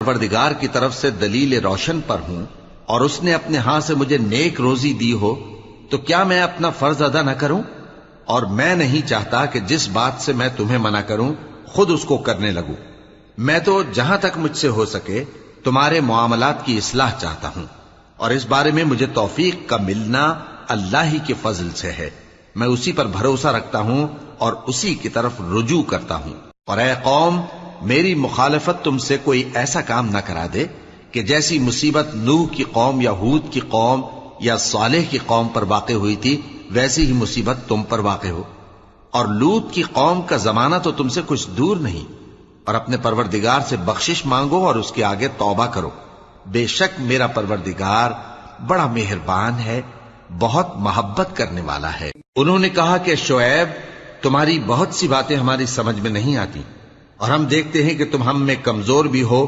پروردگار کی طرف سے دلیل روشن پر ہوں اور اس نے اپنے ہاں سے مجھے نیک روزی دی ہو تو کیا میں اپنا فرض ادا نہ کروں؟ اور میں نہیں چاہتا کہ جس بات سے میں تمہیں منع کروں خود اس کو کرنے لگوں۔ میں تو جہاں تک مجھ سے ہو سکے تمہارے معاملات کی اصلاح چاہتا ہوں، اور اس بارے میں مجھے توفیق کا ملنا اللہ ہی کے فضل سے ہے۔ میں اسی پر بھروسہ رکھتا ہوں اور اسی کی طرف رجوع کرتا ہوں۔ اور اے قوم، میری مخالفت تم سے کوئی ایسا کام نہ کرا دے کہ جیسی مصیبت نوح کی قوم یا ہود کی قوم یا صالح کی قوم پر واقع ہوئی تھی ویسی ہی مصیبت تم پر واقع ہو۔ اور لوط کی قوم کا زمانہ تو تم سے کچھ دور نہیں۔ اور اپنے پروردگار سے بخشش مانگو اور اس کے آگے توبہ کرو، بے شک میرا پروردگار بڑا مہربان ہے، بہت محبت کرنے والا ہے۔ انہوں نے کہا کہ شعیب، تمہاری بہت سی باتیں ہماری سمجھ میں نہیں آتی، اور ہم دیکھتے ہیں کہ تم ہم میں کمزور بھی ہو